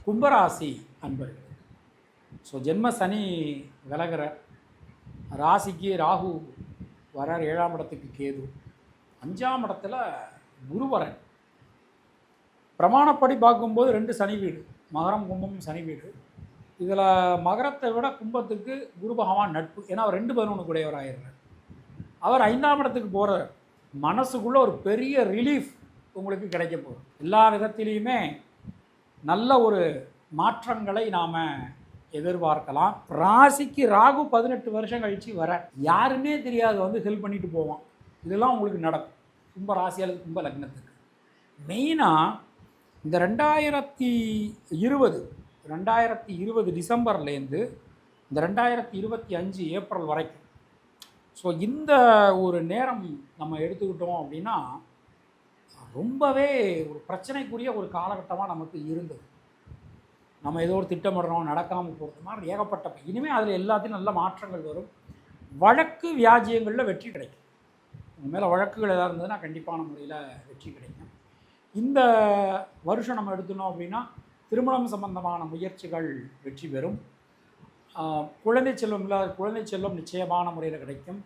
கும்பராசி அன்பர்கள். ஸோ ஜென்ம சனி விலகிற ராசிக்கு ராகு வரார், 7ஆம் இடத்துக்கு கேது, 5ஆம் இடத்துல குருவரன். பிரமாணப்படி பார்க்கும்போது 2 சனி வீடு, மகரம் கும்பம் சனி வீடு. இதில் மகரத்தை விட கும்பத்துக்கு குரு பகவான் நட்பு. ஏன்னா அவர் 2 கூடையவராகிறார். அவர் 5ஆம் இடத்துக்கு போகிறார். மனசுக்குள்ளே ஒரு பெரிய ரிலீஃப் உங்களுக்கு கிடைக்க போகுது. எல்லா விதத்திலையுமே நல்ல ஒரு மாற்றங்களை நாம் எதிர்பார்க்கலாம். ராசிக்கு ராகு 18 வருஷம் கழித்து வர யாருன்னே தெரியாது வந்து ஹெல்ப் பண்ணிட்டு போவான். இதெல்லாம் உங்களுக்கு நடக்கும் கும்ப ராசியாளுக்கு, கும்ப லக்னத்துக்கு. மெயினாக இந்த 2020 டிசம்பர்லேருந்து இந்த 2025 ஏப்ரல் வரைக்கும், ஸோ இந்த ஒரு நேரம் நம்ம எடுத்துக்கிட்டோம் அப்படின்னா ரொம்பவே ஒரு பிரச்சனைக்குரிய ஒரு காலகட்டமாக நமக்கு இருந்தது. நம்ம ஏதோ ஒரு திட்டமிடுறோம், நடக்காமல் போகிறது மாதிரி ஏகப்பட்ட. இனிமேல் அதில் எல்லாத்தையும் நல்ல மாற்றங்கள் வரும். வழக்கு வியாஜியங்களில் வெற்றி கிடைக்கும். உங்கள் மேலே வழக்குகள் எதாவது இருந்ததுன்னா கண்டிப்பான முறையில் வெற்றி கிடைக்கும். இந்த வருஷம் நம்ம எடுத்துனோம் அப்படின்னா திருமணம் சம்பந்தமான முயற்சிகள் வெற்றி பெறும். குழந்தை செல்வம் இல்லாத குழந்தை செல்வம் நிச்சயமான முறையில் கிடைக்கும்.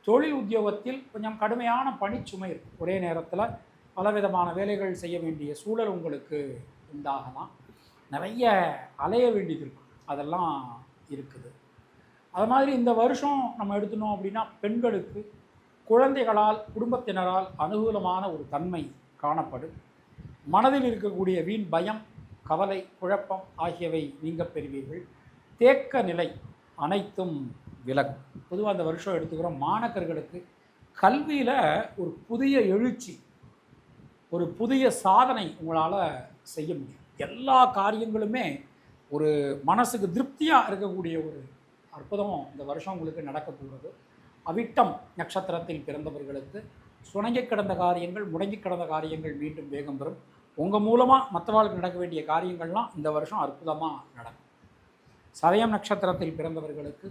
தொழில் உத்தியோகத்தில் கொஞ்சம் கடுமையான பணிச்சுமை இருக்கும். ஒரே நேரத்தில் பலவிதமான வேலைகள் செய்ய வேண்டிய சூழல் உங்களுக்கு உண்டாகலாம். நிறைய அலைய வேண்டியது இருக்கும், அதெல்லாம் இருக்குது. அது மாதிரி இந்த வருஷம் நம்ம எடுத்துனோம் அப்படின்னா பெண்களுக்கு குழந்தைகளால், குடும்பத்தினரால் அனுகூலமான ஒரு தன்மை காணப்படும். மனதில் இருக்கக்கூடிய வீண் பயம், கவலை, குழப்பம் ஆகியவை நீங்க பெறுவீர்கள். தேக்க நிலை அனைத்தும் விலகும். பொதுவாக அந்த வருஷம் எடுத்துக்கிறோம், மாணக்கர்களுக்கு கல்வியில் ஒரு புதிய எழுச்சி, ஒரு புதிய சாதனை உங்களால் செய்ய முடியும். எல்லா காரியங்களுமே ஒரு மனசுக்கு திருப்தியாக இருக்கக்கூடிய ஒரு அற்புதம் இந்த வருஷம் உங்களுக்கு நடக்க போகிறது. அவிட்டம் நட்சத்திரத்தில் பிறந்தவர்களுக்கு சுணங்கி கிடந்த காரியங்கள், முடங்கி கிடந்த காரியங்கள் மீண்டும் வேகம் பெறும். உங்கள் மூலமாக மற்றவர்களுக்கு நடக்க வேண்டிய காரியங்கள்லாம் இந்த வருஷம் அற்புதமாக நடக்கும். சதயம் நட்சத்திரத்தில் பிறந்தவர்களுக்கு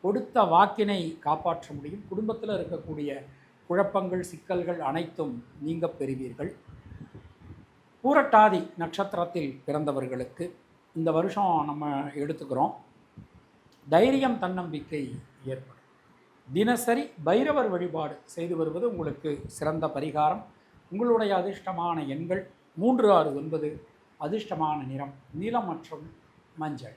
கொடுத்த வாக்கினை காப்பாற்ற முடியும். குடும்பத்தில் இருக்கக்கூடிய குழப்பங்கள், சிக்கல்கள் அனைத்தும் நீங்க பெறுவீர்கள். பூரட்டாதி நட்சத்திரத்தில் பிறந்தவர்களுக்கு இந்த வருஷம் நம்ம எடுத்துக்கிறோம், தைரியம், தன்னம்பிக்கை ஏற்படும். தினசரி பைரவர் வழிபாடு செய்து வருவது உங்களுக்கு சிறந்த பரிகாரம். உங்களுடைய அதிர்ஷ்டமான எண்கள் 369, அதிர்ஷ்டமான நிறம் நீலம் மற்றும் மஞ்சள்.